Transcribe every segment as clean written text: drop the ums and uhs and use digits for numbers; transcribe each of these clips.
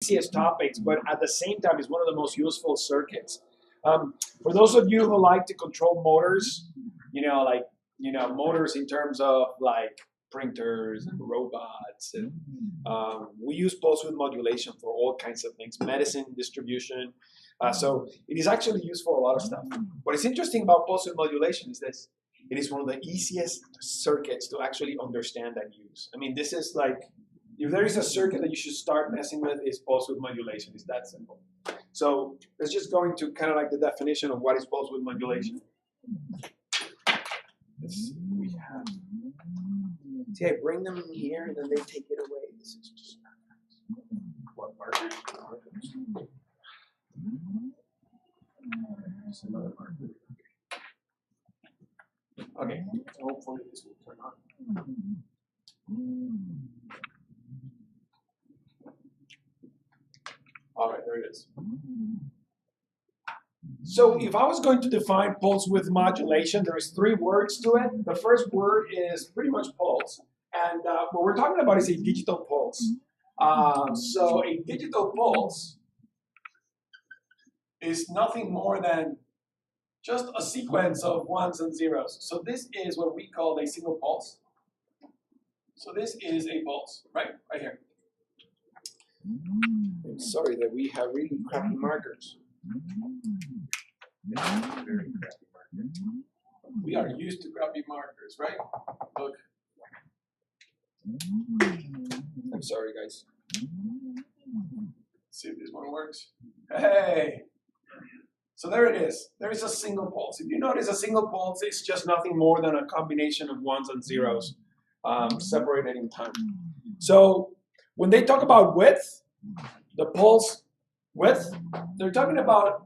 easiest topics, but at the same time, it's one of the most useful circuits. For those of you who like to control motors, motors in terms of like printers and robots, and we use pulse width modulation for all kinds of things, medicine distribution. So it is actually used for a lot of stuff. What is interesting about pulse width modulation is this: it is one of the easiest circuits to actually understand and use. I mean, this is like, if there is a circuit that you should start messing with, is pulse width modulation. It's that simple. So let's just go into kind of like the definition of what is pulse width modulation. Let's see what we have. See, I bring them in here and then they take it away. This is just what marker? There's another marker. Okay, so hopefully this will turn on. All right, there it is. So if I was going to define pulse width modulation, there is 3 words to it. The first word is pretty much pulse. And what we're talking about is a digital pulse. So a digital pulse is nothing more than just a sequence of ones and zeros. So this is what we call a single pulse. So this is a pulse, right here. I'm sorry that we have really crappy markers. Very crappy markers. We are used to crappy markers, right? Look. I'm sorry, guys. Let's see if this one works. Hey! So there it is. There is a single pulse. If you notice, a single pulse is just nothing more than a combination of ones and zeros separated in time. So when they talk about width, the pulse width, they're talking about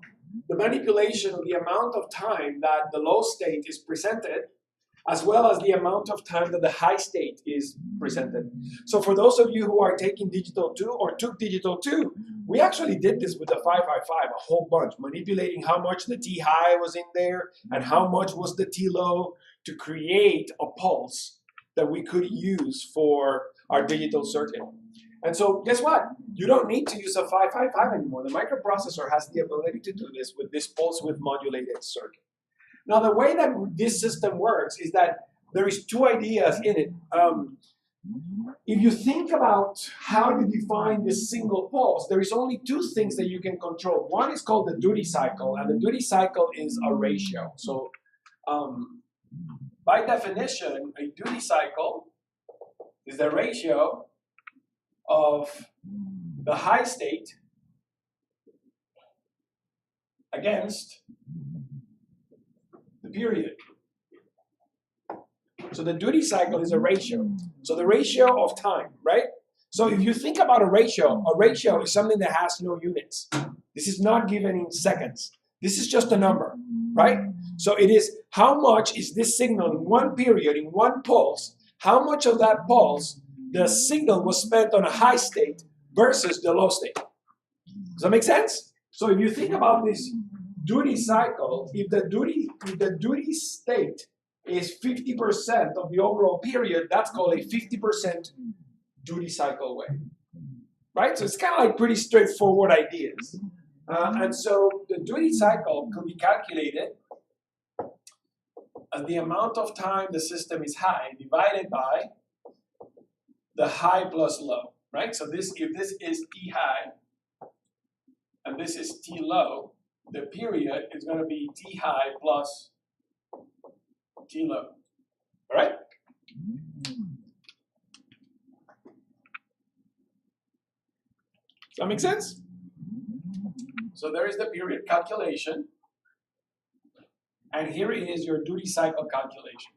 the manipulation of the amount of time that the low state is presented, as well as the amount of time that the high state is presented. So for those of you who are taking digital 2 or took digital 2, we actually did this with the 555 a whole bunch, manipulating how much the T high was in there and how much was the T low to create a pulse that we could use for our digital circuit. And so guess what? You don't need to use a 555 anymore. The microprocessor has the ability to do this with this pulse width modulated circuit. Now, the way that this system works is that there is 2 ideas in it. If you think about how you define this single pulse, there is only 2 things that you can control. One is called the duty cycle, and the duty cycle is a ratio. So by definition, a duty cycle is the ratio of the high state against the period. So the duty cycle is a ratio. So the ratio of time, right? So if you think about a ratio is something that has no units. This is not given in seconds. This is just a number, right? So it is how much is this signal in one period, in one pulse, how much of that pulse the signal was spent on a high state versus the low state. Does that make sense? So if you think about this duty cycle, if the duty state is 50% of the overall period, that's called a 50% duty cycle wave, right? So it's kind of like pretty straightforward ideas. And so the duty cycle could be calculated as the amount of time the system is high divided by the high plus low, right? So if this is T high and this is T low, the period is going to be T high plus T low. All right? Does that make sense? So there is the period calculation, and here is your duty cycle calculation.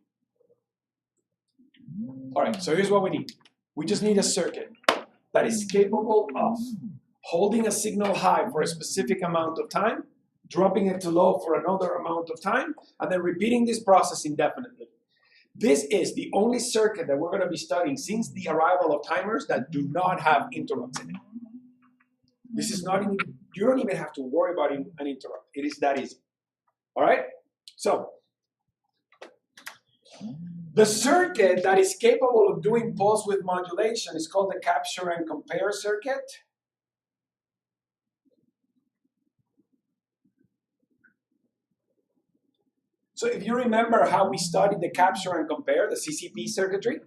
All right, so here's what we need. We just need a circuit that is capable of holding a signal high for a specific amount of time, dropping it to low for another amount of time, and then repeating this process indefinitely. This is the only circuit that we're going to be studying since the arrival of timers that do not have interrupts in it. This is not even, you don't even have to worry about an interrupt. It is that easy. All right? So, the circuit that is capable of doing pulse width modulation is called the capture and compare circuit. So if you remember how we studied the capture and compare, the CCP circuitry,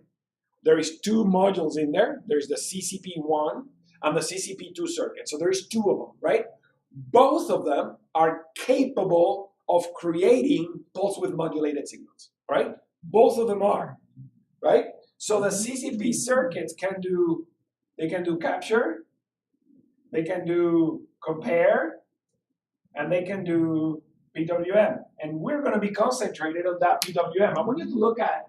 there is two modules in there. There's the CCP1 and the CCP2 circuit. So there's two of them, right? Both of them are capable of creating pulse width modulated signals, right? Both of them are, right? So the CCP circuits can do capture, they can do compare, and they can do PWM. And we're going to be concentrated on that PWM. I want you to look at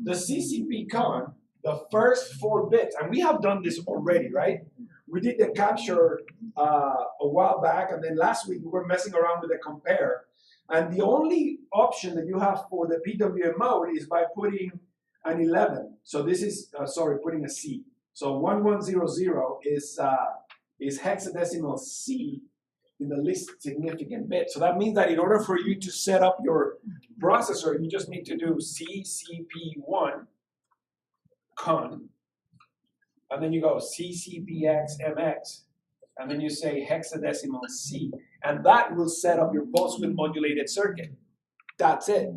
the CCP con, the first 4 bits, and we have done this already, right? We did the capture a while back, and then last week we were messing around with the compare. And the only option that you have for the PWM mode is by putting an 11. So this is, putting a C. So 1100 is hexadecimal C in the least significant bit. So that means that in order for you to set up your processor, you just need to do CCP1 con, and then you go CCPX MX, and then you say hexadecimal C, and that will set up your pulse width modulated circuit. That's it.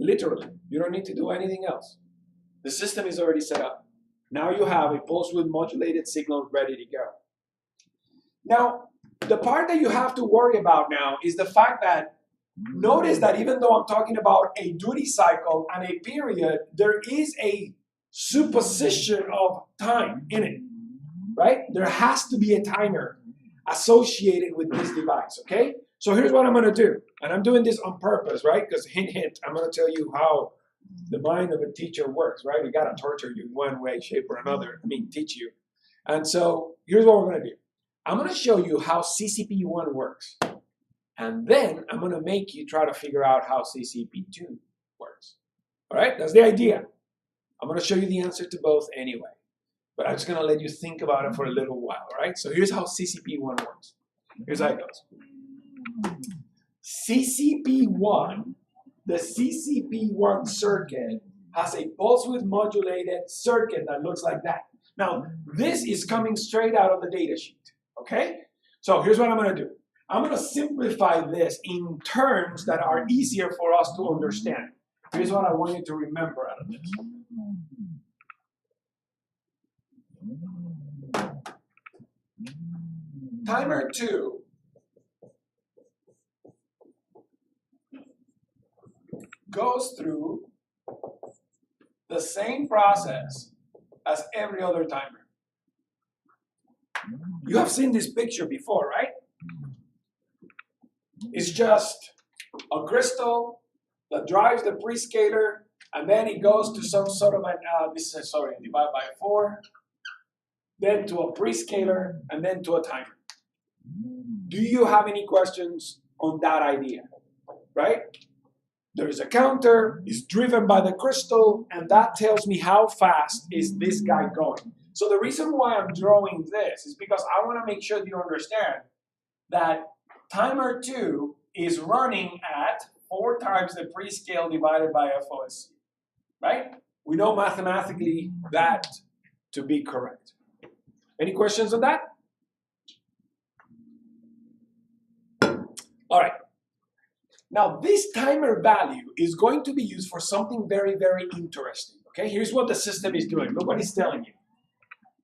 Literally, you don't need to do anything else. The system is already set up. Now you have a pulse width modulated signal ready to go. Now, the part that you have to worry about now is the fact that notice that even though I'm talking about a duty cycle and a period, there is a supposition of time in it, right? There has to be a timer associated with this device, okay? So here's what I'm going to do, and I'm doing this on purpose, right? Because hint, hint, I'm going to tell you how the mind of a teacher works, right? We got to torture you in one way, shape, or another. I mean, teach you. And so here's what we're going to do. I'm going to show you how CCP1 works. And then I'm going to make you try to figure out how CCP2 works. All right? That's the idea. I'm going to show you the answer to both anyway. But I'm just going to let you think about it for a little while. All right? So here's how CCP1 works. Here's how it goes. CCP1, the CCP1 circuit has a pulse width modulated circuit that looks like that. Now, this is coming straight out of the data sheet. Okay? So here's what I'm going to do. I'm going to simplify this in terms that are easier for us to understand. Here's what I want you to remember out of this. Timer 2 goes through the same process as every other timer. You have seen this picture before, right? It's just a crystal that drives the prescaler, and then it goes to some sort of an, divide by 4, then to a prescaler, and then to a timer. Do you have any questions on that idea? Right? There is a counter, it's driven by the crystal, and that tells me how fast is this guy going. So the reason why I'm drawing this is because I want to make sure that you understand that timer 2 is running at 4 times the prescale divided by FOSC, right? We know mathematically that to be correct. Any questions on that? All right. Now, this timer value is going to be used for something very, very interesting, okay? Here's what the system is doing. Look what it's telling you.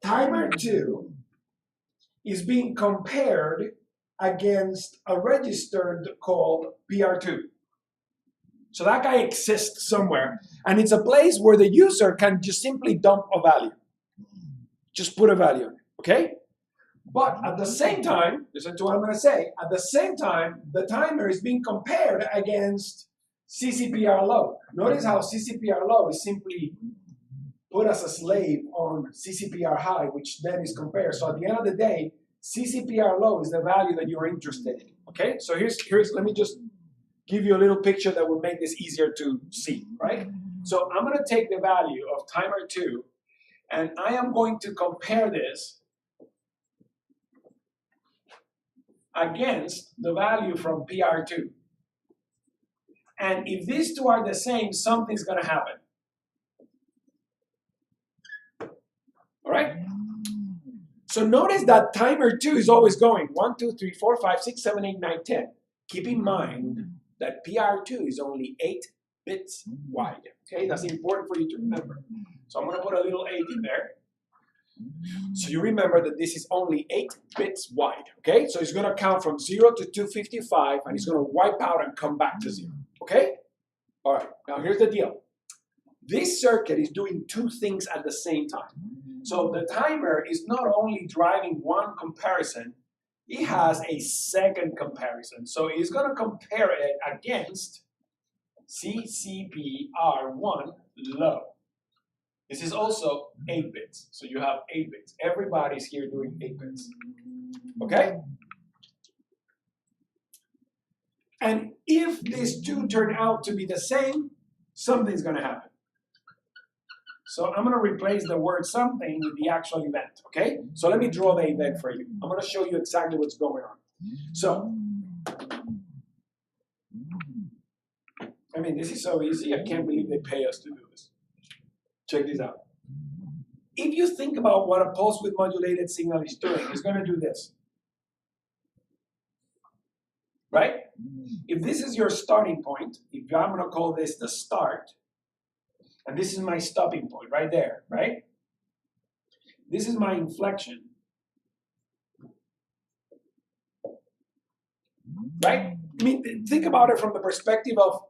Timer 2 is being compared against a register called PR2. So that guy exists somewhere, and it's a place where the user can just simply dump a value. Just put a value in it, okay? But at the same time, listen to what I'm going to say, at the same time, the timer is being compared against CCPR low. Notice how CCPR low is simply put as a slave on CCPR high, which then is compared. So at the end of the day, CCPR low is the value that you're interested in, okay? So here's let me just give you a little picture that will make this easier to see, right? So I'm going to take the value of timer 2, and I am going to compare this against the value from PR2. And if these two are the same, something's going to happen. All right? So notice that timer 2 is always going 1, 2, 3, 4, 5, 6, 7, 8, 9, 10. Keep in mind that PR2 is only 8 bits wide. Okay, that's important for you to remember. So I'm going to put a little 8 in there. So you remember that this is only 8 bits wide. Okay, so it's going to count from 0 to 255, and it's going to wipe out and come back to 0. Okay? All right, now here's the deal. This circuit is doing 2 things at the same time. So the timer is not only driving one comparison, it has a second comparison. So it's going to compare it against CCPR1 low. This is also 8 bits. So you have 8 bits. Everybody's here doing 8 bits. Okay? And if these two turn out to be the same, something's going to happen. So I'm going to replace the word something with the actual event, okay? So let me draw the event for you. I'm going to show you exactly what's going on. So, I mean, this is so easy. I can't believe they pay us to do this. Check this out. If you think about what a pulse width modulated signal is doing, it's going to do this. Right? If this is your starting point, if I'm going to call this the start, and this is my stopping point right there, right? This is my inflection. Right? I mean, think about it from the perspective of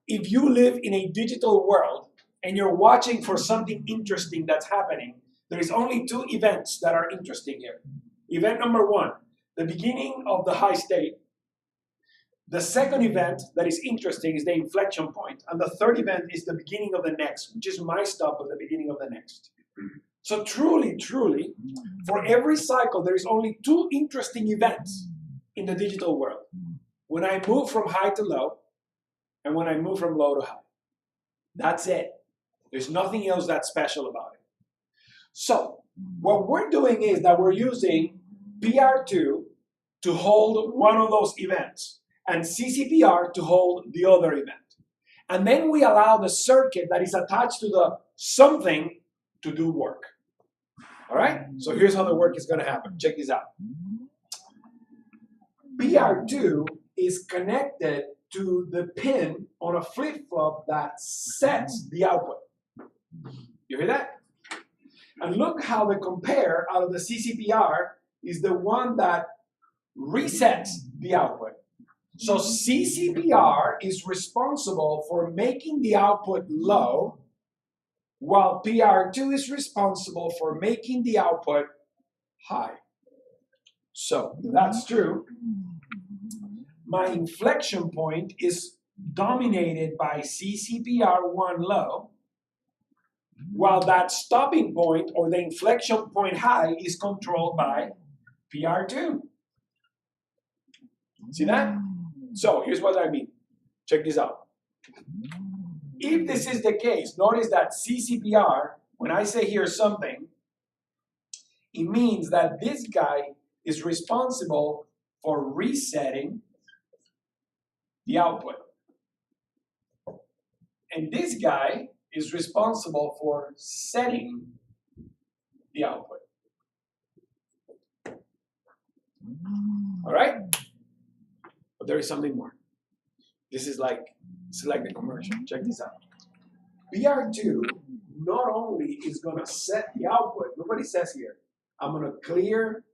if you live in a digital world and you're watching for something interesting that's happening, there is only 2 events that are interesting here. Event number 1, the beginning of the high state. The second event that is interesting is the inflection point, and the third event is the beginning of the next, which is my stop at the beginning of the next. So truly, for every cycle, there is only 2 interesting events in the digital world. When I move from high to low, and when I move from low to high. That's it. There's nothing else that's special about it. So what we're doing is that we're using PR2 to hold one of those events, and CCPR to hold the other event. And then we allow the circuit that is attached to the something to do work. All right? So here's how the work is going to happen. Check this out. PR2 is connected to the pin on a flip-flop that sets the output. You hear that? And look how the compare out of the CCPR is the one that resets the output. So CCPR is responsible for making the output low, while PR2 is responsible for making the output high. So if that's true, my inflection point is dominated by CCPR1 low, while that stopping point or the inflection point high is controlled by PR2. See that? So here's what I mean. Check this out. If this is the case, notice that CCPR, when I say here something, it means that this guy is responsible for resetting the output. And this guy is responsible for setting the output. All right? But there is something more. This is like the commercial. Check this out. PR2 not only is going to set the output, look what it says here. I'm going to clear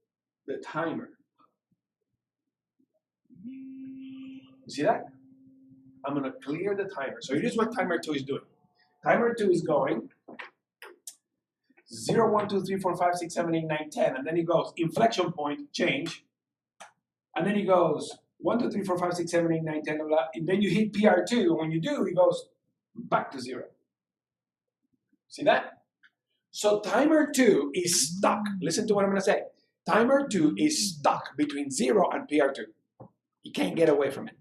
the timer. You see that? I'm going to clear the timer. So here's what timer 2 is doing. Timer 2 is going 0, 1, 2, 3, 4, 5, 6, 7, 8, 9, 10. And then it goes inflection point, change. And then it goes 1, 2, 3, 4, 5, 6, 7, 8, 9, 10, blah, blah. And then you hit PR2. And when you do, it goes back to 0. See that? So timer 2 is stuck. Listen to what I'm going to say. Timer 2 is stuck between 0 and PR2. You can't get away from it.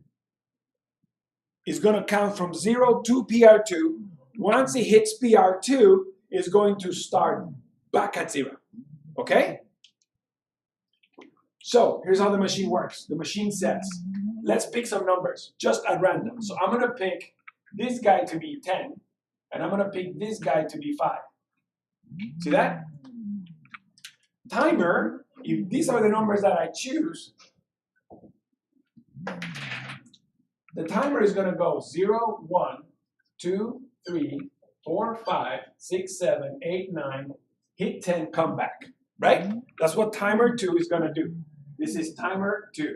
It's going to count from 0 to PR2. Once it hits PR2, it's going to start back at 0. Okay? So here's how the machine works. The machine says, let's pick some numbers, just at random. So I'm going to pick this guy to be 10, and I'm going to pick this guy to be 5. See that? Timer, if these are the numbers that I choose, the timer is going to go 0, 1, 2, 3, 4, 5, 6, 7, 8, 9, hit 10, come back, right? That's what timer 2 is going to do. This is timer 2.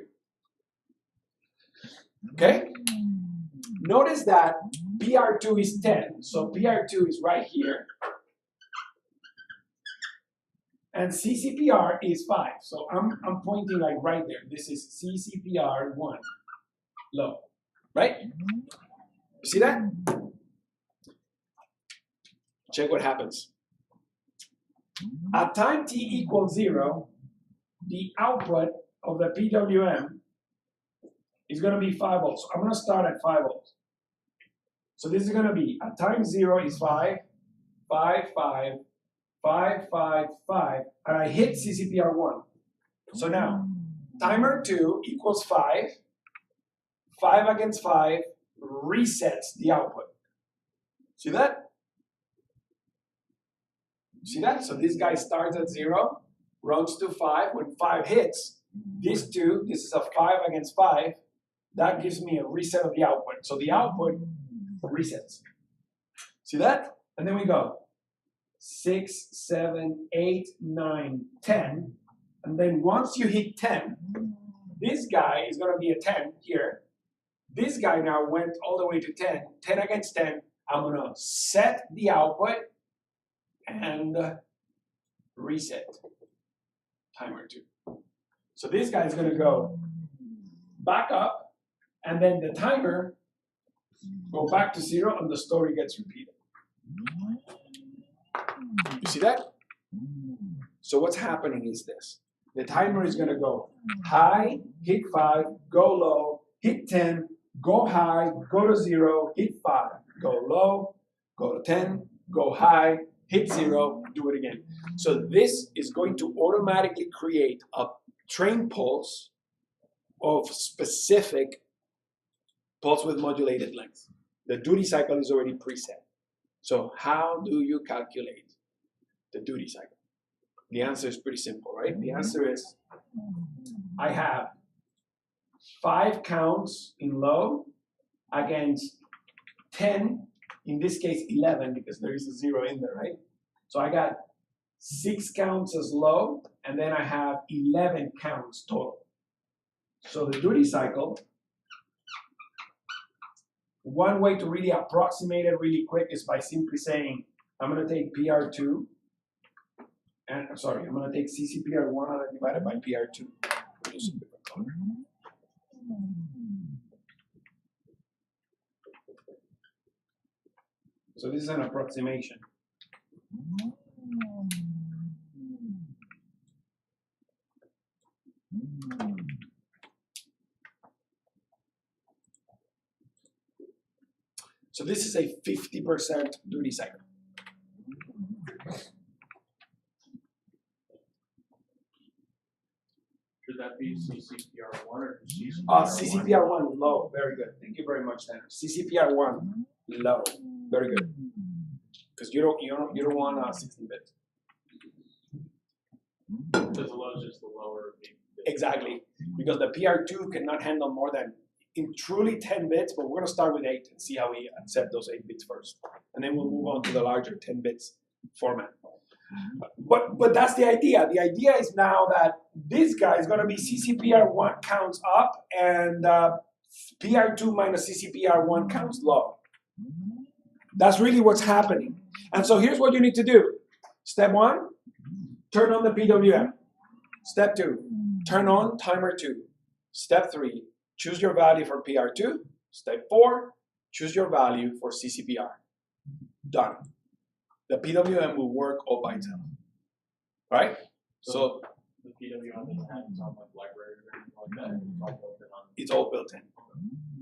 Okay? Notice that PR2 is 10, so PR2 is right here. And CCPR is 5, so I'm pointing like right there. This is CCPR 1, low, right? You see that? Check what happens. At time t equals 0, the output of the PWM is going to be 5 volts. So I'm going to start at 5 volts. So this is going to be, at time 0 is 5, 5, 5, 5, 5, 5, and I hit CCPR 1. So now, timer 2 equals 5, 5 against 5 resets the output. See that? See that? So this guy starts at 0, runs to 5. When 5 hits, this is a 5 against 5, that gives me a reset of the output. So the output resets. See that? And then we go 6, 7, 8, 9, 10. And then once you hit 10, this guy is going to be a 10 here. This guy now went all the way to 10. 10 against 10. I'm going to set the output and reset timer 2. So this guy is going to go back up, and then the timer go back to 0, and the story gets repeated. You see that? So what's happening is this. The timer is going to go high, hit 5, go low, hit 10, go high, go to 0, hit 5, go low, go to 10, go high, hit 0, do it again. So this is going to automatically create a train pulse of specific pulse width modulated length. The duty cycle is already preset. So how do you calculate the duty cycle? The answer is pretty simple, right? The answer is I have 5 counts in low against 10, in this case 11, because there is a 0 in there, right? So I got 6 counts as low, and then I have 11 counts total. So the duty cycle, one way to really approximate it really quick is by simply saying, I'm going to take PR2, and I'm sorry, I'm going to take CCPR1 and divide it by PR2. So this is an approximation. So this is a 50% duty cycle. Should that be CCPR1 or CCPR1? CCPR1 low, very good. Thank you very much, Tanner. CCPR1 low, very good. Because you don't want 16 bits. Because the low is just the lower. Exactly, because the PR2 cannot handle more than in truly 10 bits, but we're going to start with 8 and see how we accept those 8 bits first. And then we'll move on to the larger 10 bits format. But that's the idea. The idea is now that this guy is going to be CCPR1 counts up, and PR2 minus CCPR1 counts low. That's really what's happening. And so here's what you need to do. Step 1, turn on the PWM. Step 2, turn on timer 2. Step 3, choose your value for PR2. Step 4, choose your value for CCPR. Done. The PWM will work all by itself. Right? So the PWM doesn't have its own library or anything like that. It's all built in.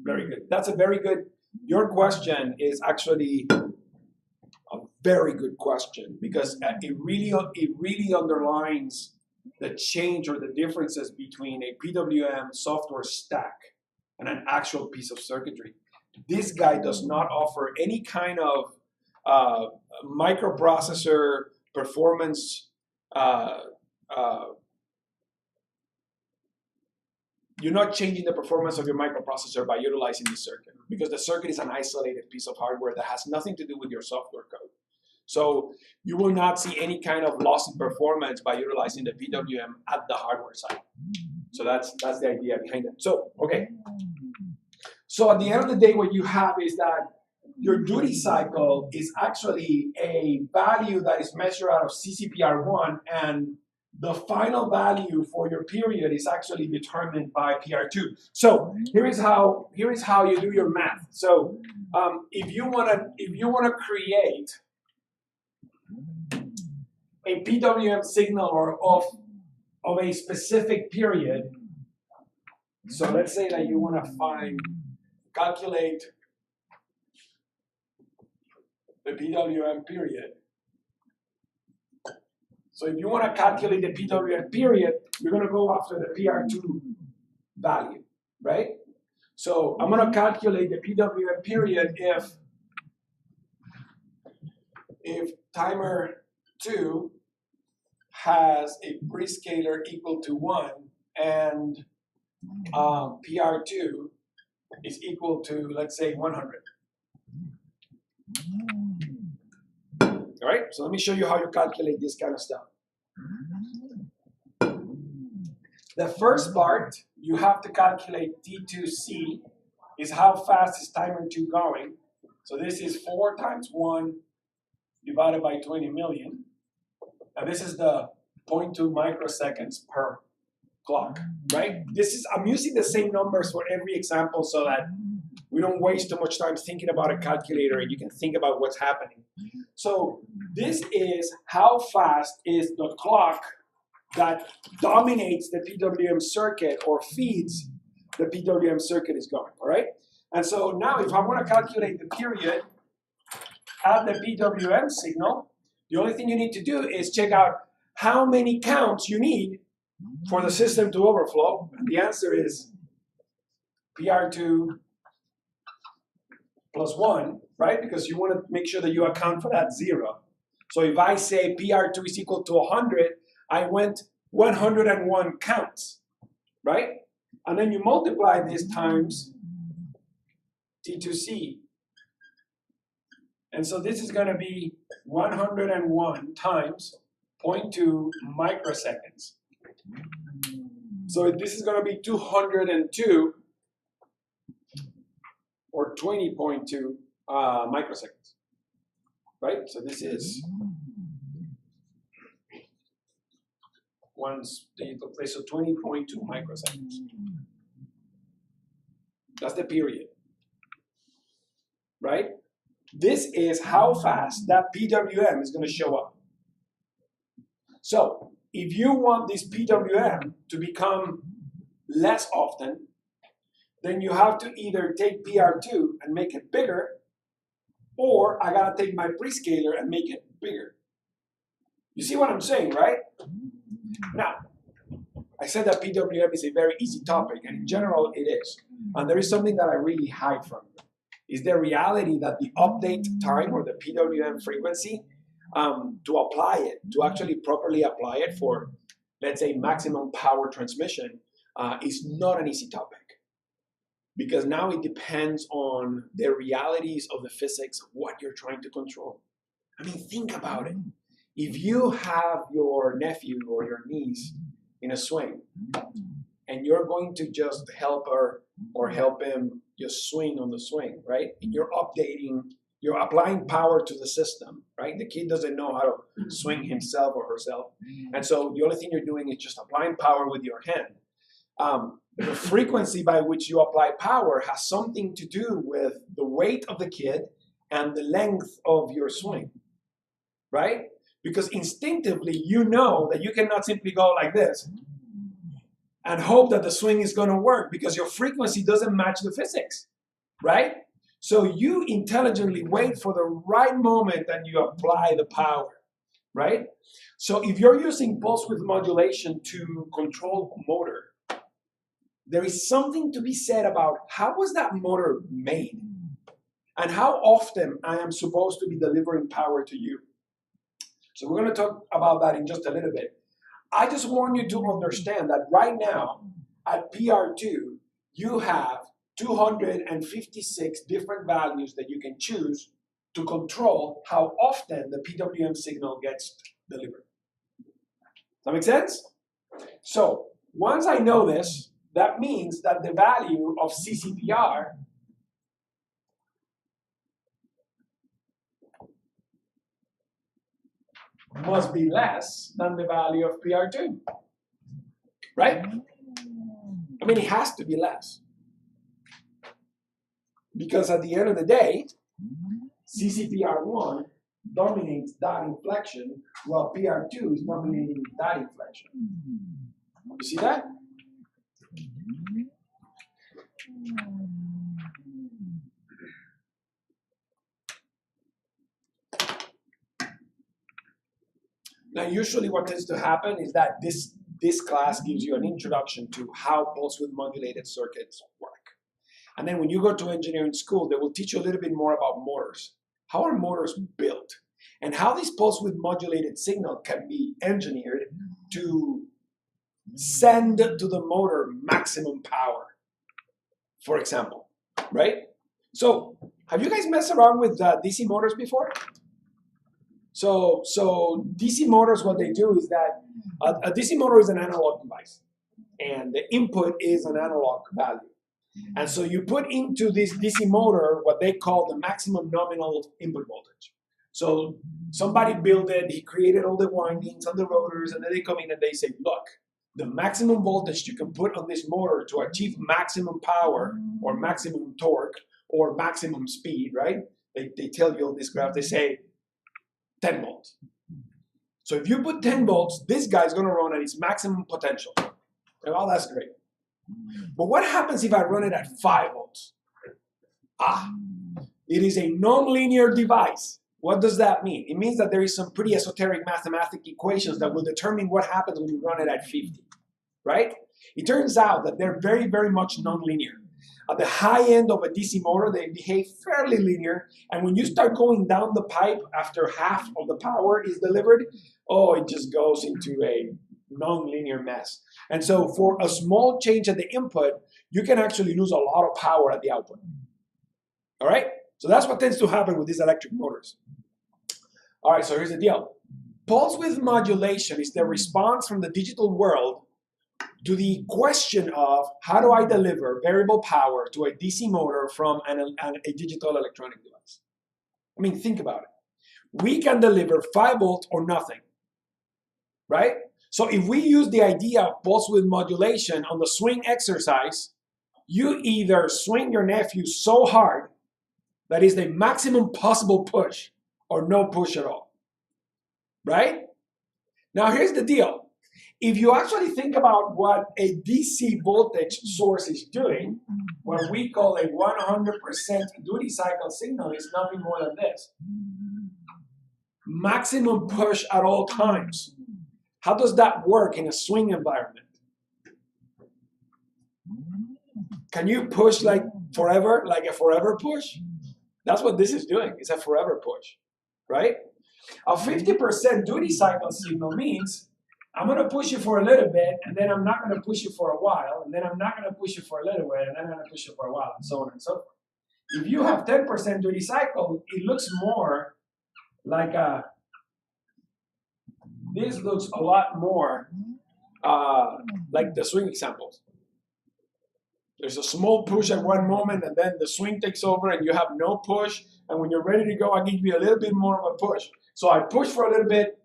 Very good. That's a very good. Your question is actually a very good question, because it really underlines the change or the differences between a PWM software stack and an actual piece of circuitry. This guy does not offer any kind of microprocessor performance you're not changing the performance of your microprocessor by utilizing the circuit, because the circuit is an isolated piece of hardware that has nothing to do with your software code. So you will not see any kind of loss in performance by utilizing the PWM at the hardware side. So that's the idea behind it. So, okay. So at the end of the day, what you have is that your duty cycle is actually a value that is measured out of CCPR1, and the final value for your period is actually determined by PR2. So here is how you do your math. So if you wanna create a PWM signal or of a specific period, so let's say that you want to calculate the PWM period. So if you want to calculate the PWM period, you're going to go after the PR2 value, right? So I'm going to calculate the PWM period if timer 2 has a prescaler equal to 1 and PR2 is equal to, let's say, 100. All right, so let me show you how you calculate this kind of stuff. The first part, you have to calculate T2C, is how fast is timer 2 going. So this is 4 times 1 divided by 20 million. Now this is the 0.2 microseconds per clock, right? I'm using the same numbers for every example so that we don't waste too much time thinking about a calculator and you can think about what's happening. So this is how fast is the clock that dominates the PWM circuit or feeds the PWM circuit is going, all right? And so now if I want to calculate the period at the PWM signal, the only thing you need to do is check out how many counts you need for the system to overflow. And the answer is PR2 plus 1, right? Because you want to make sure that you account for that 0. So if I say PR2 is equal to 100, I went 101 counts, right? And then you multiply this times T2C. And so this is going to be 101 times 0.2 microseconds. So this is going to be 202 or 20.2 microseconds, right? So this is once they took place, so 20.2 microseconds. That's the period, right? This is how fast that PWM is going to show up. So if you want this PWM to become less often, then you have to either take PR2 and make it bigger, or I gotta take my prescaler and make it bigger. You see what I'm saying, right? Now, I said that PWM is a very easy topic, and in general it is. And there is something that I really hide from you. Is the reality that the update time or the PWM frequency, to apply it, to actually properly apply it for, let's say, maximum power transmission, is not an easy topic. Because now it depends on the realities of the physics of what you're trying to control. I mean, think about it. If you have your nephew or your niece in a swing, and you're going to just help her or help him just swing on the swing, right? And you're applying power to the system, right? The kid doesn't know how to swing himself or herself. And so the only thing you're doing is just applying power with your hand. The frequency by which you apply power has something to do with the weight of the kid and the length of your swing, right? Because instinctively, you know that you cannot simply go like this and hope that the swing is going to work because your frequency doesn't match the physics, right? So you intelligently wait for the right moment and you apply the power, right? So if you're using pulse width modulation to control a motor, there is something to be said about how was that motor made and how often I am supposed to be delivering power to you. So we're going to talk about that in just a little bit. I just want you to understand that right now, at PR2, you have 256 different values that you can choose to control how often the PWM signal gets delivered. Does that make sense? So once I know this, that means that the value of CCPR must be less than the value of PR2, right? I mean, it has to be less. Because at the end of the day, CCPR1 dominates that inflection, while PR2 is dominating that inflection. You see that? Now, usually what tends to happen is that this class gives you an introduction to how pulse width modulated circuits work. And then when you go to engineering school, they will teach you a little bit more about motors. How are motors built? And how this pulse width modulated signal can be engineered to send to the motor maximum power, for example, right? So have you guys messed around with DC motors before? So DC motors, what they do is that a DC motor is an analog device, and the input is an analog value. And so you put into this DC motor what they call the maximum nominal input voltage. So somebody built it, he created all the windings on the rotors, and then they come in and they say, look, the maximum voltage you can put on this motor to achieve maximum power or maximum torque or maximum speed, right? They tell you on this graph, they say 10 volts. So if you put 10 volts, this guy's gonna run at its maximum potential. Well, that's great. But what happens if I run it at 5 volts? It is a nonlinear device. What does that mean? It means that there is some pretty esoteric mathematical equations that will determine what happens when you run it at 50, right? It turns out that they're very, very much nonlinear. At the high end of a DC motor, they behave fairly linear, and when you start going down the pipe after half of the power is delivered, oh, it just goes into a nonlinear mess. And so for a small change at the input, you can actually lose a lot of power at the output. All right? So that's what tends to happen with these electric motors. All right, so here's the deal. Pulse width modulation is the response from the digital world to the question of how do I deliver variable power to a DC motor from a digital electronic device? I mean, think about it. We can deliver 5 volts or nothing, right? So if we use the idea of pulse width modulation on the swing exercise, you either swing your nephew so hard that is the maximum possible push or no push at all, right? Now here's the deal. If you actually think about what a DC voltage source is doing, what we call a 100% duty cycle signal is nothing more than this. Maximum push at all times. How does that work in a swing environment? Can you push like forever, like a forever push? That's what this is doing. It's a forever push, right? A 50% duty cycle signal means I'm going to push you for a little bit, and then I'm not going to push you for a while, and then I'm not going to push you for a little bit, and then I'm going to push you for a while, and so on and so forth. If you have 10% duty cycle, it looks more like this looks a lot more like the swing examples. There's a small push at one moment, and then the swing takes over, and you have no push, and when you're ready to go, I give you a little bit more of a push. So I push for a little bit,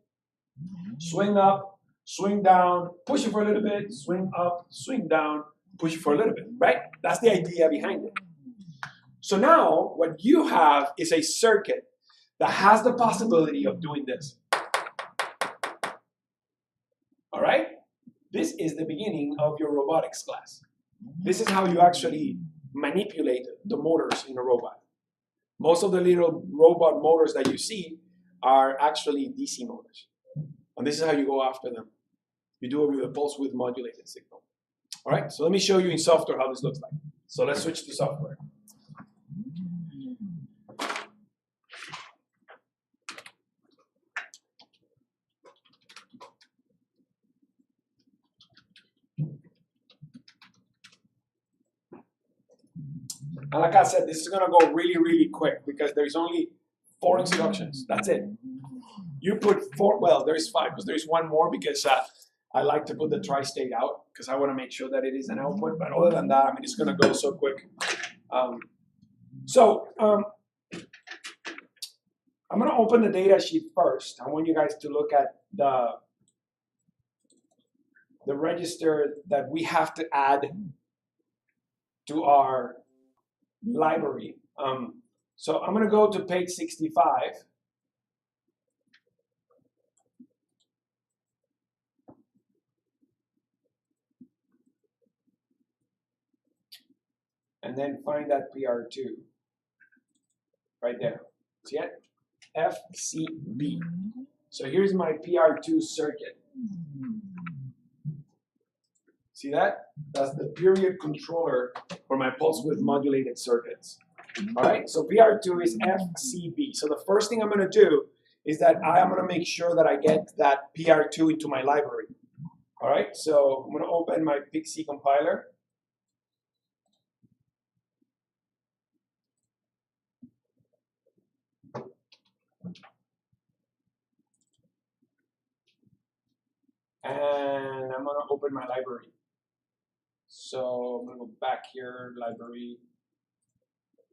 swing up, swing down, push it for a little bit, swing up, swing down, push it for a little bit, right? That's the idea behind it. So now what you have is a circuit that has the possibility of doing this. All right? This is the beginning of your robotics class. This is how you actually manipulate the motors in a robot. Most of the little robot motors that you see are actually DC motors. And this is how you go after them. You do it with a pulse width modulated signal. All right, so let me show you in software how this looks like. So let's switch to software. And like I said, this is gonna go really, really quick because there's only 4 instructions. That's it. You put 4, well, there's 5 because there's one more because I like to put the tri-state out because I want to make sure that it is an output. But other than that, I mean, it's gonna go so quick. I'm gonna open the data sheet first. I want you guys to look at the register that we have to add to our library. So I'm gonna go to page 65. And then find that PR2 right there. See it? FCB. So here's my PR2 circuit. See that? That's the period controller for my pulse width modulated circuits. All right, so PR2 is FCB. So the first thing I'm going to do is that I am going to make sure that I get that PR2 into my library. All right, so I'm going to open my PIC-C compiler. And I'm going to open my library. So I'm going to go back here, library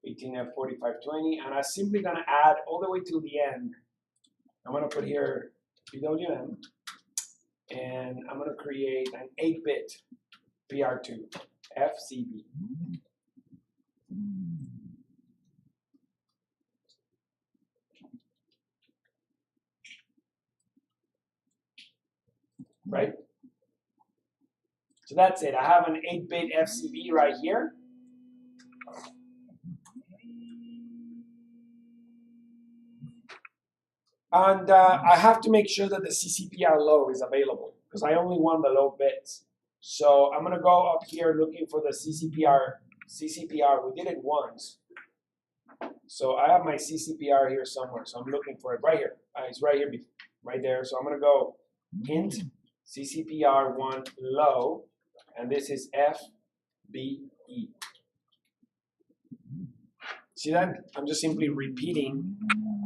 18F4520, and I'm simply going to add all the way to the end. I'm going to put here PWM, and I'm going to create an 8-bit PR2, FCB. Right? So that's it. I have an 8-bit FCB right here. And I have to make sure that the CCPR low is available because I only want the low bits. So I'm going to go up here looking for the CCPR. We did it once. So I have my CCPR here somewhere. So I'm looking for it right here. It's right here, right there. So I'm going to go int CCPR1 low. And this is FBE. See that? I'm just simply repeating.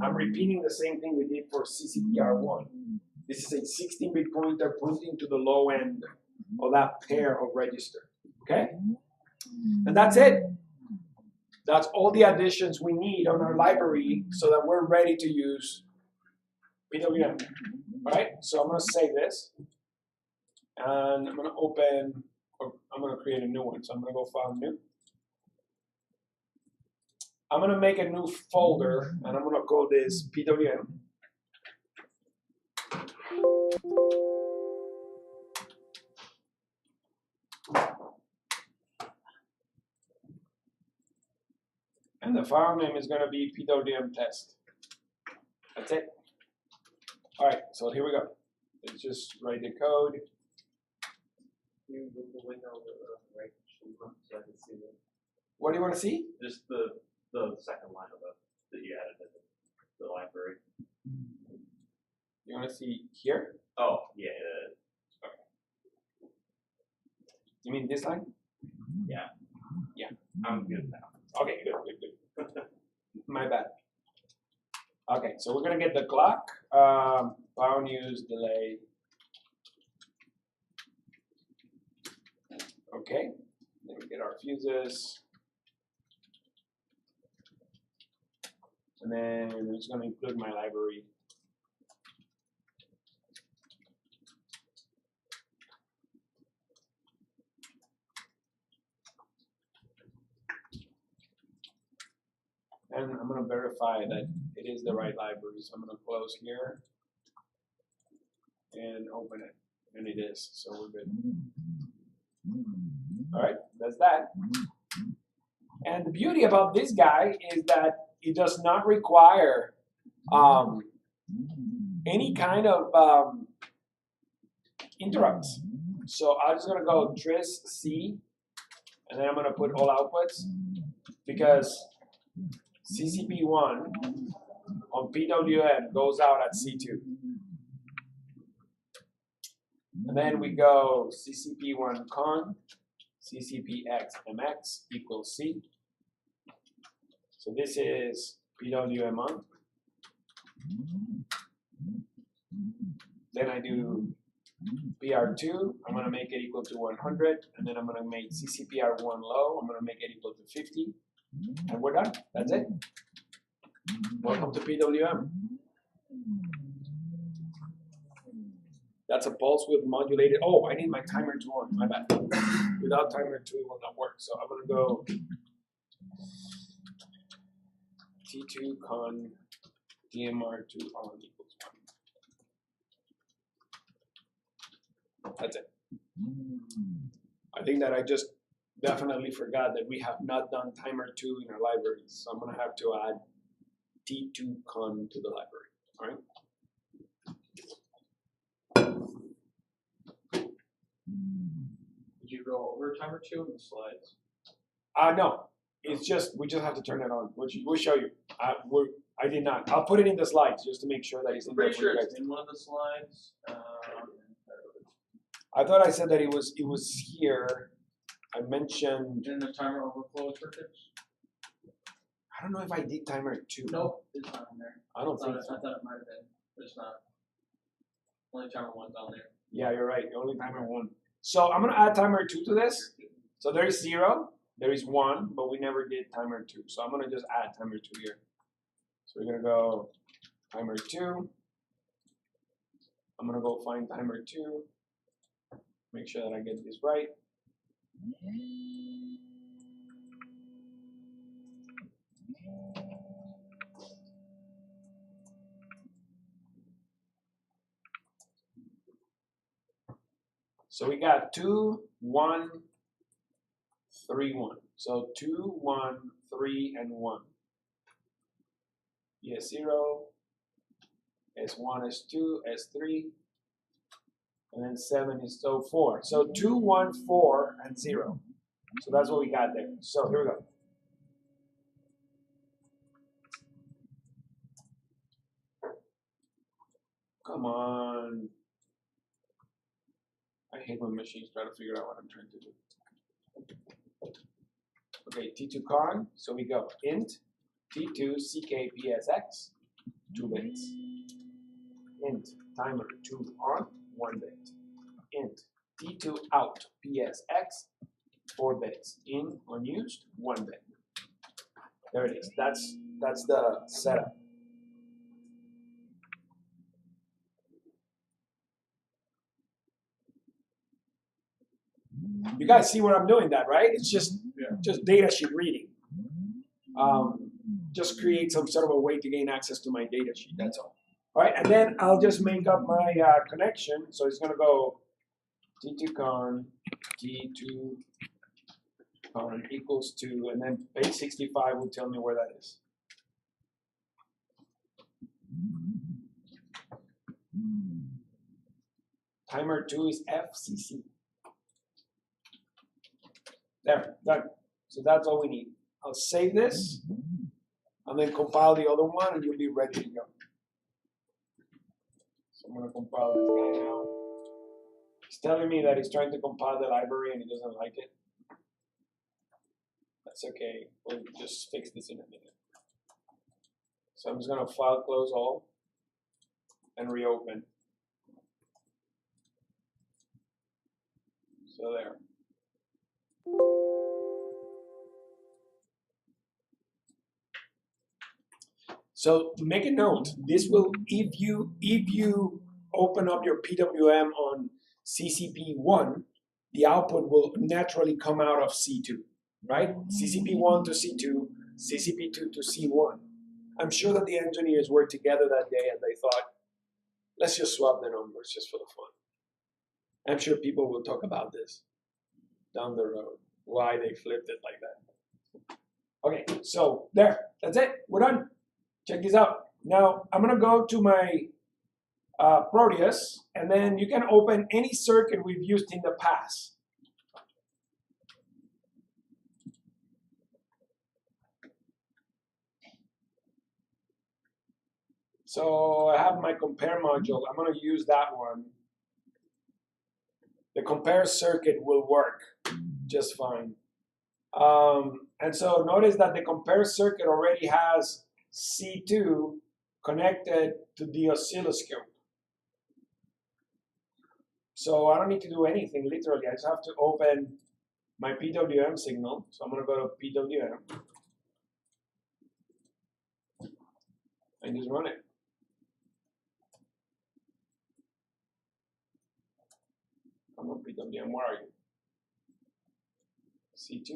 I'm repeating the same thing we did for CCPR1. This is a 16-bit pointer pointing to the low end of that pair of register. Okay? And that's it. That's all the additions we need on our library so that we're ready to use PWM. All right? So I'm going to save this. And I'm going to open, or I'm going to create a new one. So I'm going to go File New. I'm going to make a new folder, and I'm going to call this PWM. And the file name is going to be PWM test. That's it. All right, so here we go. Let's just write the code. You move the window right so I can see it. What do you want to see? Just the second line of that you added in the library. You want to see here? Oh, yeah. Okay. You mean this line? Yeah. Yeah. I'm good now. Okay, good. My bad. Okay, so we're going to get the clock, power news, delay. Okay, then we get our fuses. And then I'm just going to include my library. And I'm going to verify that it is the right library. So I'm going to close here and open it. And it is, so we're good. All right, that's that. And the beauty about this guy is that it does not require any kind of interrupts. So I'm just going to go tris C, and then I'm going to put all outputs because CCP1 on PWM goes out at C2. And then we go CCP1 con, CCPX MX equals C. So this is PWM on. Then I do PR2, I'm gonna make it equal to 100, and then I'm gonna make CCPR1 low, I'm gonna make it equal to 50, and we're done, that's it. Welcome to PWM. That's a pulse with modulated, oh, I need my timer 2 on, my bad. Without timer 2, it will not work, so I'm gonna go T2 con DMR2 on equals 1. That's it. I think that I just definitely forgot that we have not done timer 2 in our library, so I'm gonna have to add T2 con to the library, all right? Did you go over timer 2 in the slides? No, it's just, we just have to turn it on, which we'll show you. I did not. I'll put it in the slides just to make sure that it's in I'm there pretty for sure you it's guys. in one of the slides. I thought I said that it was here. I mentioned, In the timer overflow circuits? I don't know if I did timer 2. Nope, it's not on there. I don't think I so. thought it might have been, but it's not. Only timer 1's on there. Yeah, you're right. Only timer 1. So I'm gonna add timer 2 to this. So there is 0, there is 1, but we never did timer 2. So I'm gonna just add timer 2 here. So we're gonna go timer 2. I'm gonna go find timer 2. Make sure that I get this right. So we got 2, 1, 3, 1. So 2, 1, 3, and 1. S0, S1, S2, S3, and then 7 is so 4. So 2, 1, 4, and 0. So that's what we got there. So here we go. Come on. I hate when machines try to figure out what I'm trying to do. Okay, T2 con. So we go int T2 CKPSX, 2 bits. Int timer 2 on, 1 bit. Int T2 out PSX, 4 bits. In unused, 1 bit. There it is. That's the setup. You guys see what I'm doing that, right? It's just data sheet reading. Just create some sort of a way to gain access to my data sheet, that's all. All right, and then I'll just make up my connection. So it's gonna go T2 con, T2 con equals 2, and then page 65 will tell me where that is. Timer 2 is FCC. There, done. So that's all we need. I'll save this, and then compile the other one, and you'll be ready to go. So I'm gonna compile this guy now. It's telling me that it's trying to compile the library and it doesn't like it. That's okay, we'll just fix this in a minute. So I'm just gonna file close all and reopen. So there. So make a note, this will, if you open up your PWM on CCP1, the output will naturally come out of C2, right? CCP1 to C2, CCP2 to C1. I'm sure that the engineers worked together that day and they thought, let's just swap the numbers just for the fun. I'm sure people will talk about this down the road, why they flipped it like that. Okay, so there, that's it, we're done. Check this out. Now, I'm gonna go to my Proteus, and then you can open any circuit we've used in the past. So I have my compare module. I'm gonna use that one. The compare circuit will work just fine. And so notice that the compare circuit already has C2 connected to the oscilloscope. So I don't need to do anything, literally. I just have to open my PWM signal. So I'm going to go to PWM and just run it. Come on, PWM, where are you? C2?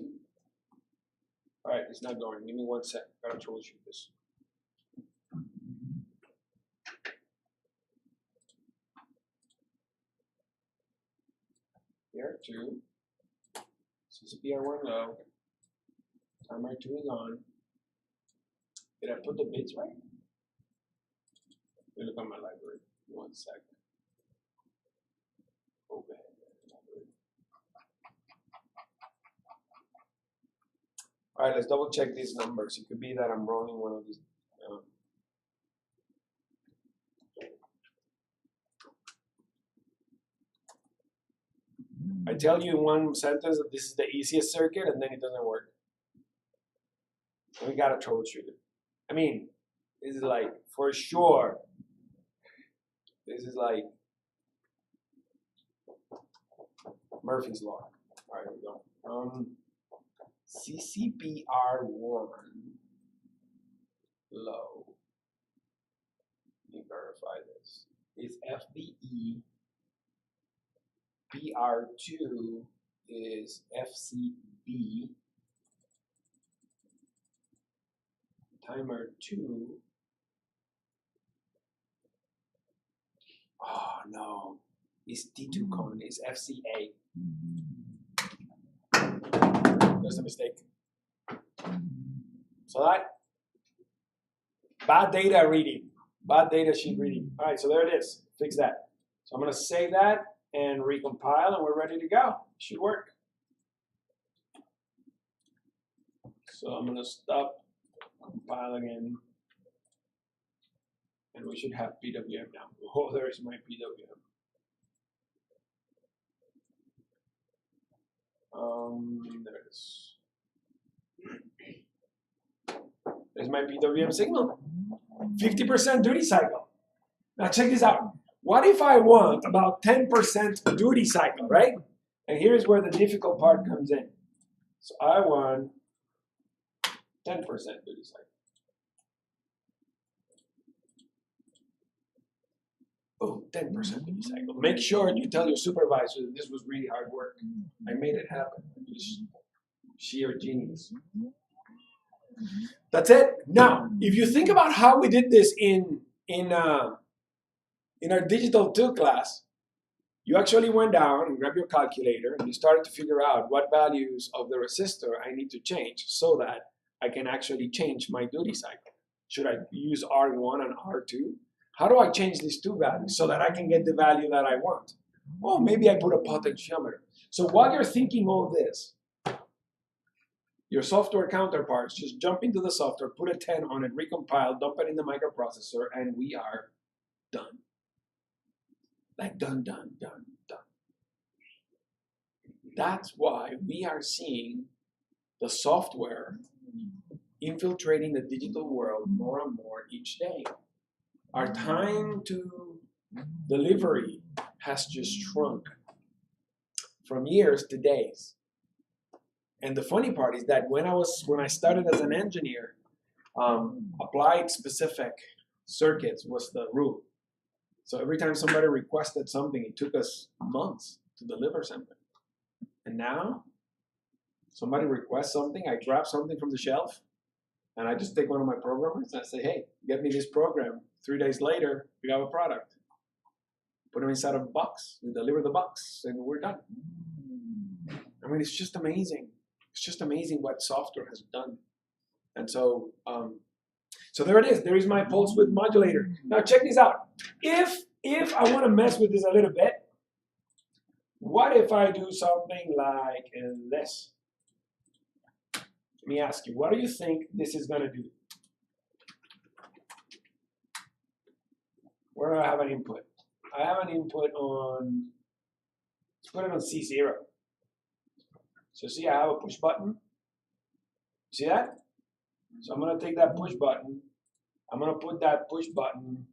All right, it's not going. Give me 1 sec. Gotta troubleshoot this. PR2. CCPR1 low. Timer 2 is on. Did I put the bits right? Let me look at my library. 1 sec. Open. All right, let's double check these numbers. It could be that I'm wrong in one of these. I tell you in one sentence that this is the easiest circuit, and then it doesn't work. And we gotta troubleshoot it. I mean, this is like, for sure, this is like Murphy's Law. All right, here we go. CCPR1 low. Let me verify this. Is FBE. PR2 is FCB. Timer 2. Oh no, it's T2 con, it's FCA. There's a mistake. So that bad data reading, bad data sheet reading. All right, so there it is. Fix that. So I'm going to save that and recompile, and we're ready to go. Should work. So I'm going to stop compiling in, and we should have PWM now. Oh, there's my PWM. There it is. There's my PWM signal. 50% duty cycle. Now check this out. What if I want about 10% duty cycle, right? And here's where the difficult part comes in. So I want 10% duty cycle. Oh, 10% duty cycle. Make sure you tell your supervisor that this was really hard work. I made it happen. Just sheer genius. That's it. Now, if you think about how we did this in our Digital 2 class, you actually went down and grabbed your calculator and you started to figure out what values of the resistor I need to change so that I can actually change my duty cycle. Should I use R1 and R2? How do I change these two values so that I can get the value that I want? Oh, maybe I put a potentiometer. So while you're thinking all this, your software counterparts just jump into the software, put a 10 on it, recompile, dump it in the microprocessor, and we are done. Like done, done, done, done. That's why we are seeing the software infiltrating the digital world more and more each day. Our time to delivery has just shrunk from years to days. And the funny part is that when I started as an engineer, applied specific circuits was the rule. So every time somebody requested something, it took us months to deliver something. And now, somebody requests something, I grab something from the shelf, and I just take one of my programmers and I say, hey, get me this program. 3 days later, we have a product. Put them inside of a box, we deliver the box, and we're done. I mean, it's just amazing. It's just amazing what software has done. And so, so there it is. There is my pulse width modulator. Now check this out. If I want to mess with this a little bit, what if I do something like this? Let me ask you, what do you think this is going to do? Where do I have an input? I have an input on, let's put it on C0. So see, I have a push button. See that? So I'm gonna take that push button. I'm gonna put that push button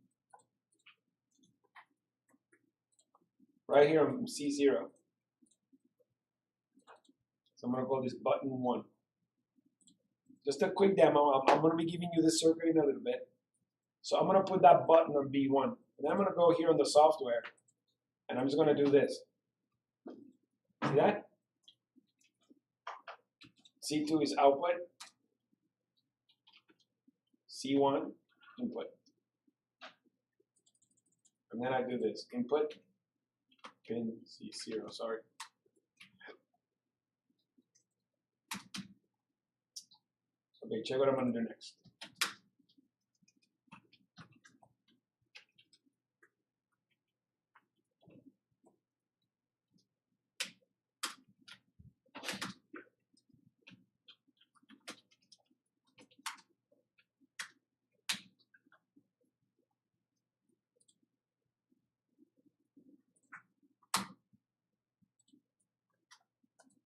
right here on C0. So I'm gonna call this button 1. Just a quick demo. I'm gonna be giving you this circuit in a little bit. So I'm gonna put that button on B1. And then I'm gonna go here on the software and I'm just gonna do this. See that? C2 is output. C1, input. And then I do this, input, pin C0, sorry. Okay, check what I'm gonna do next.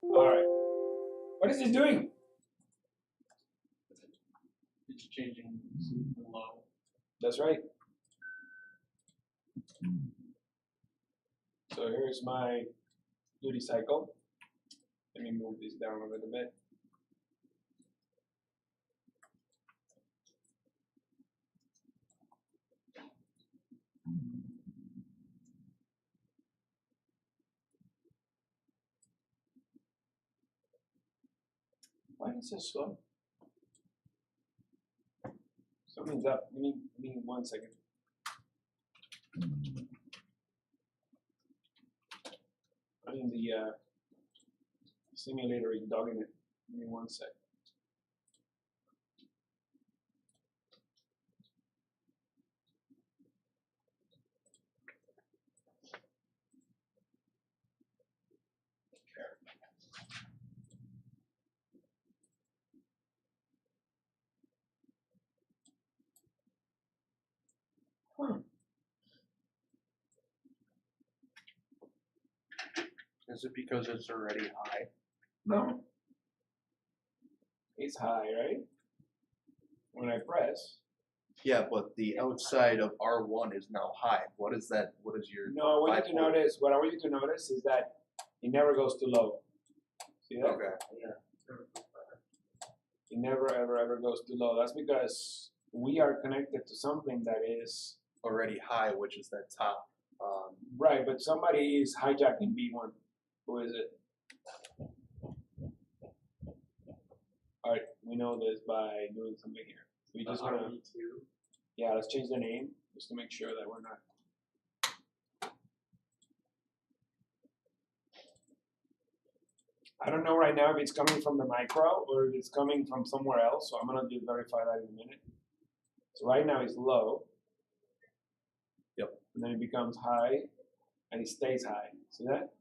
All right, what is this doing? It's changing super low. That's right. So here's my duty cycle. Let me move this down a little bit. Why is it so slow? Something's up. Give me 1 second. I mean the simulator is dogging it. Give me 1 sec. Huh. Is it because it's already high? No. It's high, right? When I press. Yeah, but the outside of R1 is now high. What is that? What is your? No, what I want you to notice, what I want you to notice is that it never goes too low. See that? Okay. It never ever goes too low. That's because we are connected to something that is Already high, which is that top. right, but somebody is hijacking B1. Who is it? All right, we know this by doing something here. We just gonna RB2. yeah, let's change the name just to make sure that we're not. I don't know right now if it's coming from the micro or if it's coming from somewhere else, so I'm gonna just verify that in a minute. So right now it's low. Yep. And then it becomes high and it stays high. See that?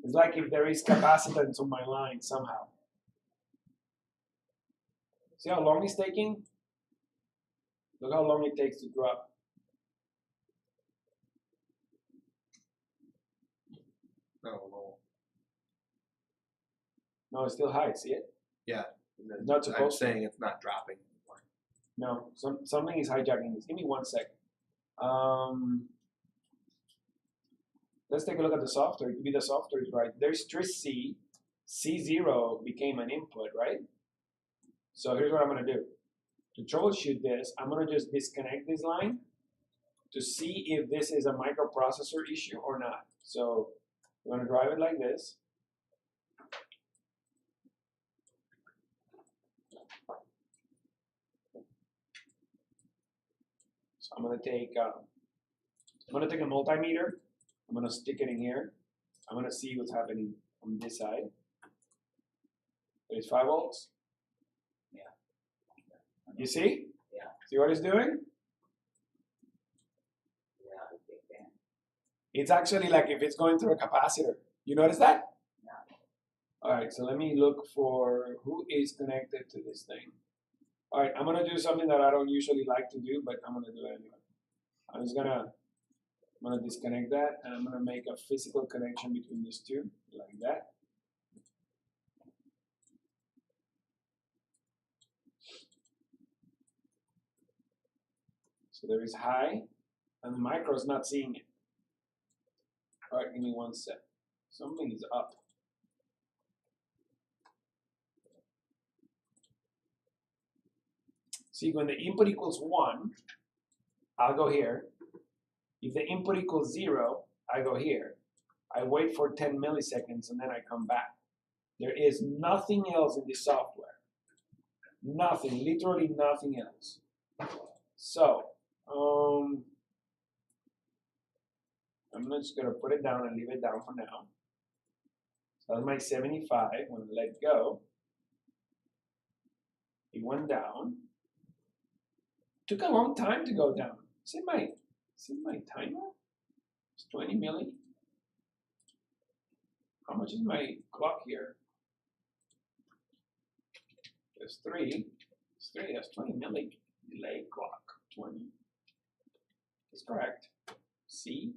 It's like if there is capacitance on my line somehow. See how long it's taking? Look how long it takes to drop. No. No, it's still high, see it? Yeah. It's not supposed I'm to. saying it's not dropping anymore. No, something is hijacking this. Give me 1 sec. Let's take a look at the software. It could be the software is right. There's just C. C0 became an input, right? So here's what I'm going to do. To troubleshoot this, I'm going to just disconnect this line to see if this is a microprocessor issue or not. So I'm going to drive it like this. So I'm going to take a multimeter. I'm going to stick it in here. I'm going to see what's happening on this side. There's 5 volts. Yeah. You see? Yeah. See what it's doing? Yeah, I think that. It's actually like if it's going through a capacitor. You notice that? Yeah. All right, so let me look for who is connected to this thing. All right, I'm going to do something that I don't usually like to do, but I'm going to do it anyway. I'm going to disconnect that, and I'm going to make a physical connection between these two, like that. So there is high, and the micro is not seeing it. All right, give me 1 sec. Something is up. See, when the input equals 1, I'll go here. If the input equals 0, I go here. I wait for 10 milliseconds, and then I come back. There is nothing else in this software. Nothing, literally nothing else. So, I'm just gonna put it down and leave it down for now. So that's my 75. I'm gonna let go. It went down. Took a long time to go down. Is it my timer? It's 20 milli. How much is my clock here? There's 3. It's 3. That's 20 milli. Delay clock. 20. That's correct. C.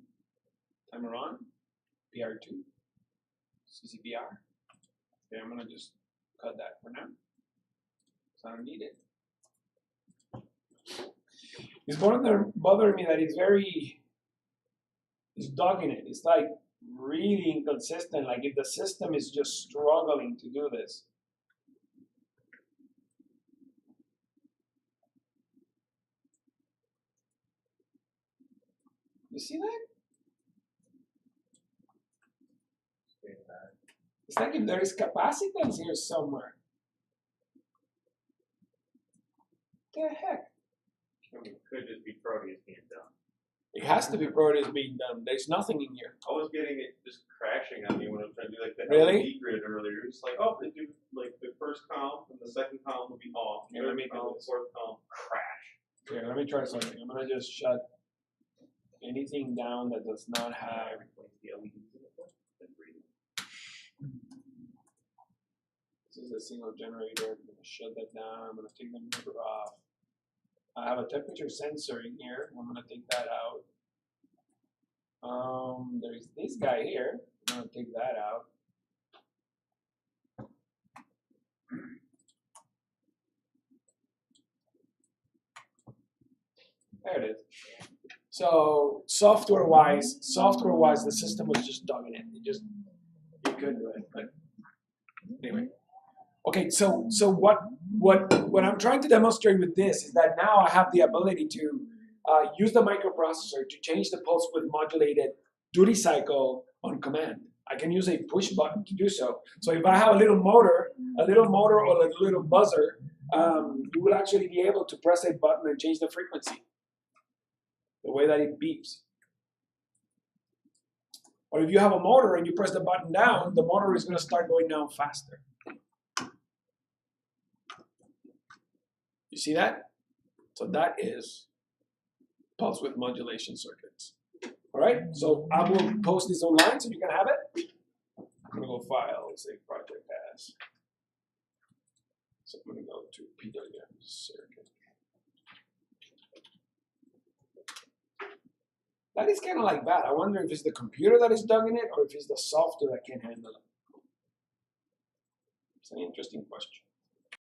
Timer on. PR2. CCPR. Okay, I'm gonna just cut that for now. So I don't need it. It's bothering me that it's dogging it. It's like really inconsistent. Like if the system is just struggling to do this. You see that? It's like if there is capacitance here somewhere. What the heck? It could just be Proteus being done. It has to be Proteus being done. There's nothing in here. I was getting it just crashing on me when I was trying to do like the Really? LED grid earlier. It's like, oh, it do like the first column and the second column will be off. Yeah, let me do column, this. fourth column, crash. Here, let me try something. I'm gonna just shut anything down that does not have. Replace the LEDs in the front, then breathe. This is a single generator. I'm gonna shut that down. I'm gonna take the motor off. I have a temperature sensor in here. I'm gonna take that out. There's this guy here. I'm gonna take that out. There it is. So software-wise, the system was just dogging it. It couldn't do it. But anyway. Okay, so what I'm trying to demonstrate with this is that now I have the ability to use the microprocessor to change the pulse width modulated duty cycle on command. I can use a push button to do so. So if I have a little motor or a little buzzer, you will actually be able to press a button and change the frequency, the way that it beeps. Or if you have a motor and you press the button down, the motor is going to start going down faster. You see that? So that is pulse width modulation circuits. All right, so I will post this online so you can have it. I'm gonna go file, save project as. So I'm gonna go to PWM circuit. That is kind of like bad. I wonder if it's the computer that is dogging it or if it's the software that can't handle it. It's an interesting question.